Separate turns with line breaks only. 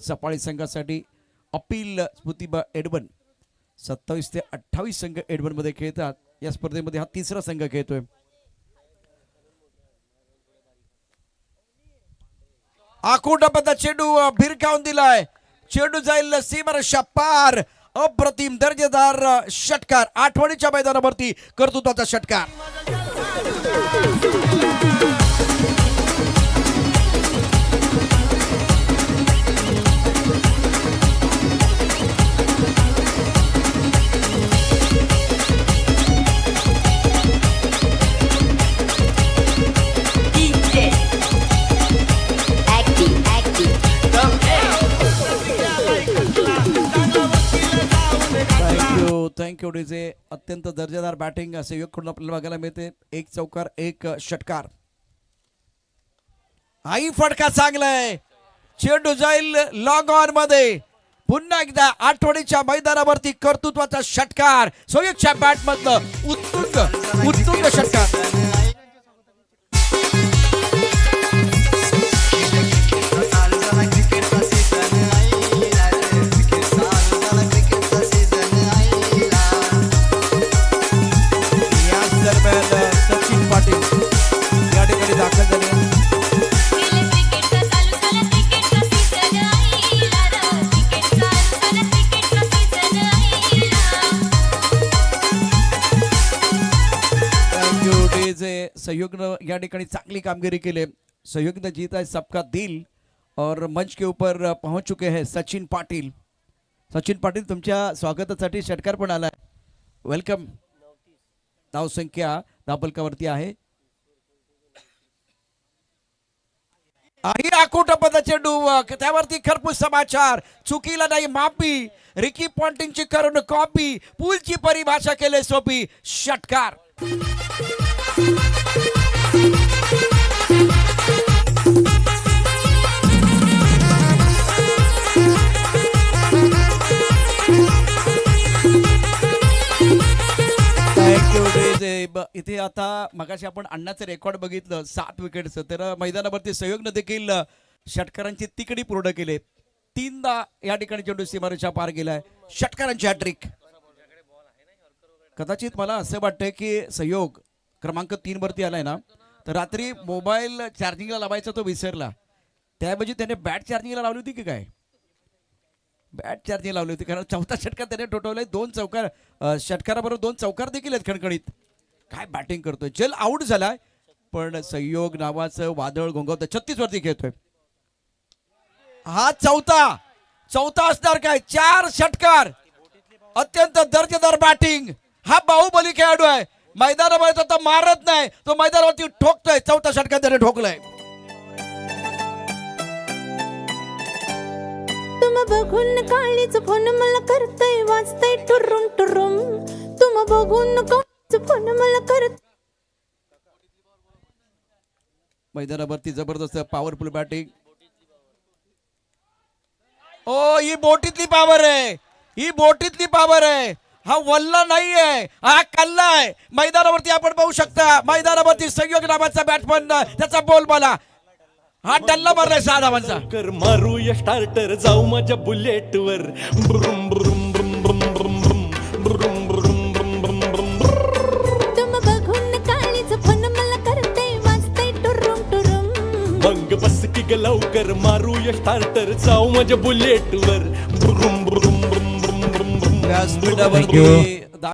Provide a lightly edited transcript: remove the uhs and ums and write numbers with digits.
सफाळी संघासाठी अपील स्फूर्तिबा एडबन 27 ते 28 संघ एडबन मध्ये खेळतात। या स्पर्धेमध्ये हा तिसरा संघ खेळतोय। आकुटा पदा चेंडू भिरकावून दिलाय, चेंडू जाईल सीमारेषा पार। अप्रतिम दर्जेदार षटकार, आठवणीच्या मैदानावरती कर्तृत्वाचा षटकार। Thank you DJ. अत्यंत दर्जेदार बॅटिंग सहयोगकडून आपल्याला बघायला मिळते। एक चौकार एक षटकार। आई फटका चांगलाय, चेंडू जाईल लॉंग ऑन मध्ये। पुन्हा एकदा आठवणीच्या मैदानावरती कर्तृत्वाचा षटकार, सहयोगच्या बॅट मधलं उत्तुंग षटकार। सचिन पाटील या ठिकाणी दाखल झाले। सहयोग या ठिकाणी चांगली कामगिरी केली। सहयोग ने जीता है सबका दिल और मंच के ऊपर पहुंच चुके हैं सचिन पाटील। सचिन पाटील तुमच्या स्वागतासाठी षटकार पण आलाय, वेलकम। धाव संख्या धावफलकावरती आहे। आकुटा पदा चेंडू त्यावरती खरपूस समाचार, चुकीला नाही माफी। रिकी पॉन्टिंगची करून कॉपी, पूलची परिभाषा केले सोपी, षटकार। इथे आता मगाशी आपण अण्णाचं रेकॉर्ड बघितलं 7 विकेटचं, तर मैदानावरती सहयोगने देखील षटकारांची तिकडी पूर्ण केले। 3दा या ठिकाणी चेंडू सीमारेषा पार गेलाय, षटकारांची हॅट्रिक। कदाचित मला असं वाटतंय की सहयोग क्रमांक 3 वरती आलाय ना, तर रात्री मोबाईल चार्जिंगला लावायचा तो विसरला, त्याऐवजी त्याने बॅट चार्जिंगला लावली होती की काय? बॅट चार्जिंग लावली होती, कारण चौथा षटकार त्याने ठोठवलाय। 2 चौकार, षटकाराबरोबर 2 चौकार देखील आहेत खणखणीत। काय बॅटिंग करतोय, जल आउट झालाय पण सहयोग नावाचं वादळ घोंगवतोय, 36 वरती खेळतोय। हा चौथा असणार काय? 4 षटकार, अत्यंत दर्जेदार बॅटिंग। हा बाहुबली खेळाडू आहे, मैदानामध्ये तो मारत नाही, तो मैदानावरती ठोकतोय। चौथा षटकार त्याने ठोकलाय।
तुम बघून काळीच फोन मला करतय, वाजतय टुरुम टुरुम। तुम बघून काळीच फोन मला करत।
मैदानावरती जबरदस्त पॉवरफुल बॅटिंग। ओ ही बोटीतली पावर आहे, ही बोटीतली पावर आहे। हा वल्ला नाहीये, हा कल्ला आहे। मैदानावरती आपण पाहू शकता, मैदानावरती सहयोग नावाचा बॅट्समन, त्याचा बॉल मला हा डल्ला मारलाय 6 धावांचा।
कर मारूया स्टार्टर, जाऊ माझ्या बुलेट वर। ब्रुम ब्रुम ब्रुम ब्रुम ब्रुम ब्रुम ब्रुम ब्रुम ब्रुम।
तुम बघून काळीच फोन मला करतय, वाजतय टुरुम टुरुम।
मग बस की ग लवकर, मारूया स्टार्टर, जाऊ माझ्या बुलेट वर। ब्रुम ब्रुम ब्रुम ब्रुम ब्रुम ब्रुम।
या स्पीडावरती